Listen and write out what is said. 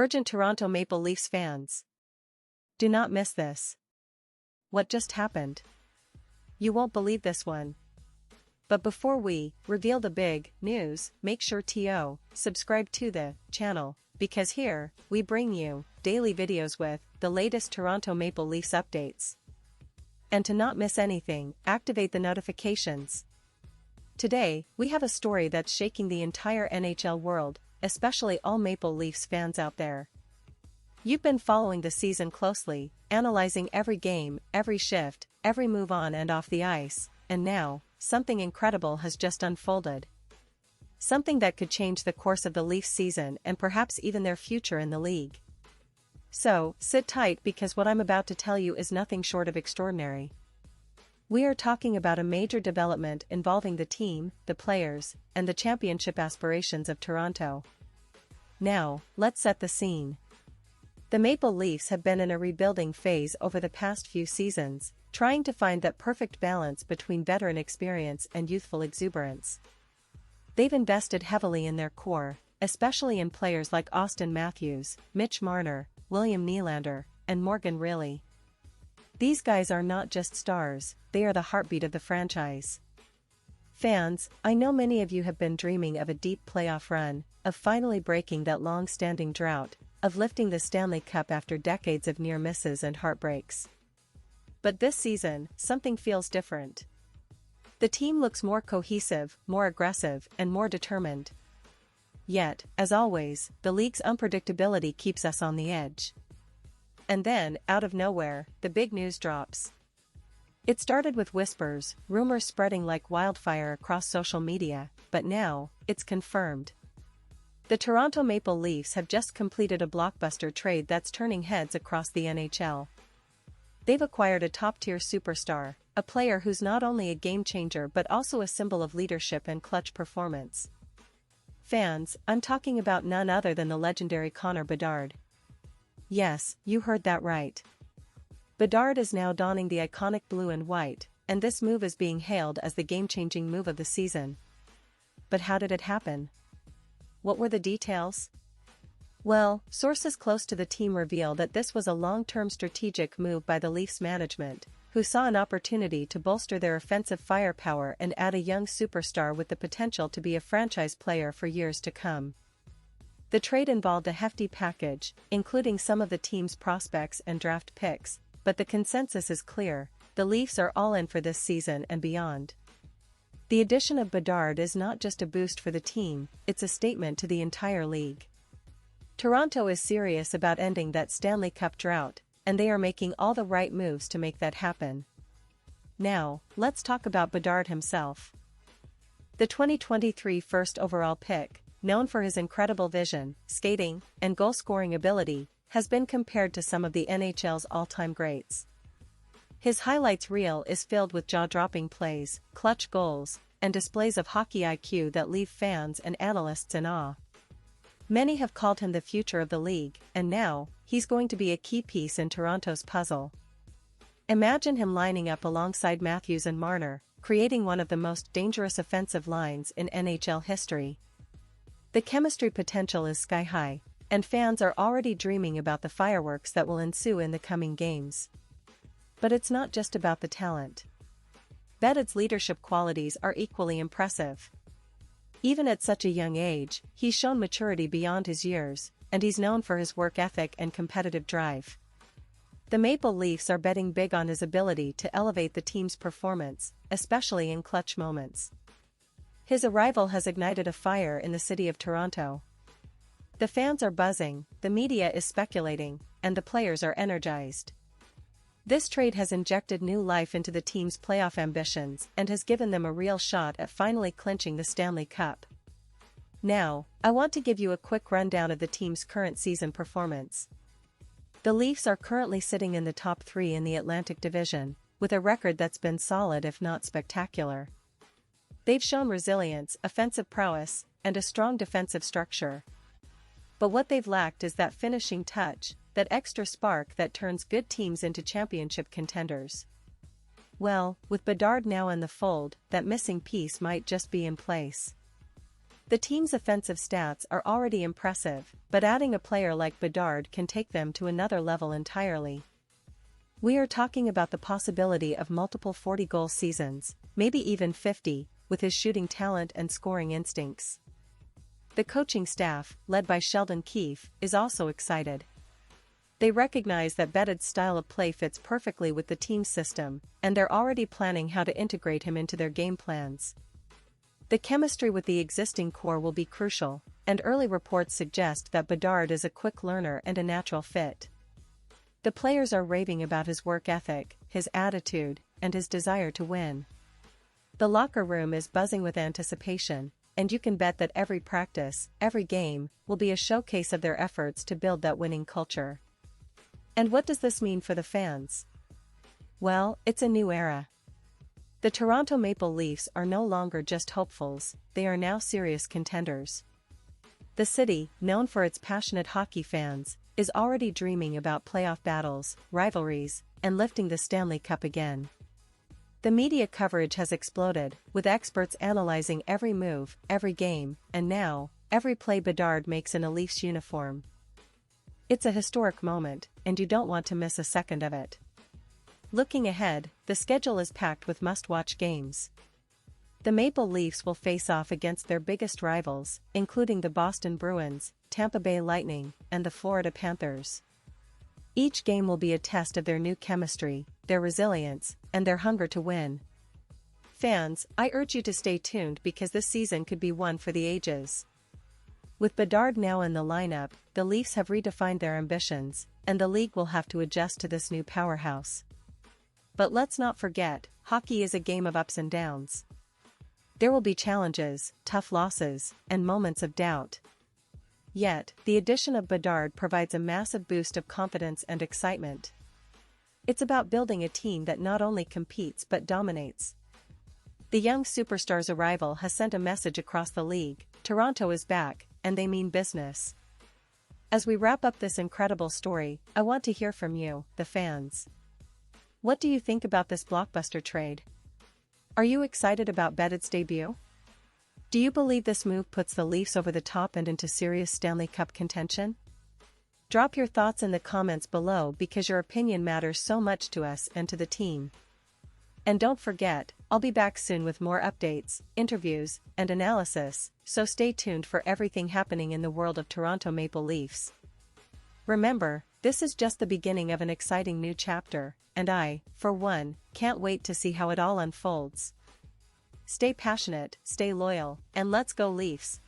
Urgent Toronto Maple Leafs fans. Do not miss this. What just happened? You won't believe this one. But before we reveal the big news, make sure to subscribe to the channel, because here, we bring you daily videos with the latest Toronto Maple Leafs updates. And to not miss anything, activate the notifications. Today, we have a story that's shaking the entire NHL world, especially all Maple Leafs fans out there. You've been following the season closely, analyzing every game, every shift, every move on and off the ice, and now, something incredible has just unfolded. Something that could change the course of the Leafs season and perhaps even their future in the league. So, sit tight because what I'm about to tell you is nothing short of extraordinary. We are talking about a major development involving the team, the players, and the championship aspirations of Toronto. Now, let's set the scene. The Maple Leafs have been in a rebuilding phase over the past few seasons, trying to find that perfect balance between veteran experience and youthful exuberance. They've invested heavily in their core, especially in players like Auston Matthews, Mitch Marner, William Nylander, and Morgan Rielly. These guys are not just stars, they are the heartbeat of the franchise. Fans, I know many of you have been dreaming of a deep playoff run, of finally breaking that long-standing drought, of lifting the Stanley Cup after decades of near misses and heartbreaks. But this season, something feels different. The team looks more cohesive, more aggressive, and more determined. Yet, as always, the league's unpredictability keeps us on the edge. And then, out of nowhere, the big news drops. It started with whispers, rumors spreading like wildfire across social media, but now, it's confirmed. The Toronto Maple Leafs have just completed a blockbuster trade that's turning heads across the NHL. They've acquired a top-tier superstar, a player who's not only a game-changer but also a symbol of leadership and clutch performance. Fans, I'm talking about none other than the legendary Connor Bedard. Yes, you heard that right. Bedard is now donning the iconic blue and white, and this move is being hailed as the game-changing move of the season. But how did it happen? What were the details? Well, sources close to the team reveal that this was a long-term strategic move by the Leafs management, who saw an opportunity to bolster their offensive firepower and add a young superstar with the potential to be a franchise player for years to come. The trade involved a hefty package, including some of the team's prospects and draft picks, but the consensus is clear: the Leafs are all in for this season and beyond. The addition of Bedard is not just a boost for the team, it's a statement to the entire league. Toronto is serious about ending that Stanley Cup drought, and they are making all the right moves to make that happen. Now, let's talk about Bedard himself. The 2023 first overall pick, known for his incredible vision, skating, and goal-scoring ability, has been compared to some of the NHL's all-time greats. His highlights reel is filled with jaw-dropping plays, clutch goals, and displays of hockey IQ that leave fans and analysts in awe. Many have called him the future of the league, and now, he's going to be a key piece in Toronto's puzzle. Imagine him lining up alongside Matthews and Marner, creating one of the most dangerous offensive lines in NHL history. The chemistry potential is sky-high, and fans are already dreaming about the fireworks that will ensue in the coming games. But it's not just about the talent. Bedard's leadership qualities are equally impressive. Even at such a young age, he's shown maturity beyond his years, and he's known for his work ethic and competitive drive. The Maple Leafs are betting big on his ability to elevate the team's performance, especially in clutch moments. His arrival has ignited a fire in the city of Toronto. The fans are buzzing, the media is speculating, and the players are energized. This trade has injected new life into the team's playoff ambitions and has given them a real shot at finally clinching the Stanley Cup. Now, I want to give you a quick rundown of the team's current season performance. The Leafs are currently sitting in the top 3 in the Atlantic Division, with a record that's been solid if not spectacular. They've shown resilience, offensive prowess, and a strong defensive structure. But what they've lacked is that finishing touch, that extra spark that turns good teams into championship contenders. Well, with Bedard now in the fold, that missing piece might just be in place. The team's offensive stats are already impressive, but adding a player like Bedard can take them to another level entirely. We are talking about the possibility of multiple 40-goal seasons, maybe even 50, with his shooting talent and scoring instincts. The coaching staff, led by Sheldon Keefe, is also excited. They recognize that Bedard's style of play fits perfectly with the team's system, and they're already planning how to integrate him into their game plans. The chemistry with the existing core will be crucial, and early reports suggest that Bedard is a quick learner and a natural fit. The players are raving about his work ethic, his attitude, and his desire to win. The locker room is buzzing with anticipation, and you can bet that every practice, every game, will be a showcase of their efforts to build that winning culture. And what does this mean for the fans? Well, it's a new era. The Toronto Maple Leafs are no longer just hopefuls, they are now serious contenders. The city, known for its passionate hockey fans, is already dreaming about playoff battles, rivalries, and lifting the Stanley Cup again. The media coverage has exploded, with experts analyzing every move, every game, and now, every play Bedard makes in a Leafs uniform. It's a historic moment, and you don't want to miss a second of it. Looking ahead, the schedule is packed with must-watch games. The Maple Leafs will face off against their biggest rivals, including the Boston Bruins, Tampa Bay Lightning, and the Florida Panthers. Each game will be a test of their new chemistry, their resilience, and their hunger to win. Fans, I urge you to stay tuned because this season could be one for the ages. With Bedard now in the lineup, the Leafs have redefined their ambitions, and the league will have to adjust to this new powerhouse. But let's not forget, hockey is a game of ups and downs. There will be challenges, tough losses, and moments of doubt. Yet, the addition of Bedard provides a massive boost of confidence and excitement. It's about building a team that not only competes but dominates. The young superstar's arrival has sent a message across the league: Toronto is back, and they mean business. As we wrap up this incredible story, I want to hear from you, the fans. What do you think about this blockbuster trade? Are you excited about Bedard's debut? Do you believe this move puts the Leafs over the top and into serious Stanley Cup contention? Drop your thoughts in the comments below because your opinion matters so much to us and to the team. And don't forget, I'll be back soon with more updates, interviews, and analysis, so stay tuned for everything happening in the world of Toronto Maple Leafs. Remember, this is just the beginning of an exciting new chapter, and I, for one, can't wait to see how it all unfolds. Stay passionate, stay loyal, and let's go Leafs!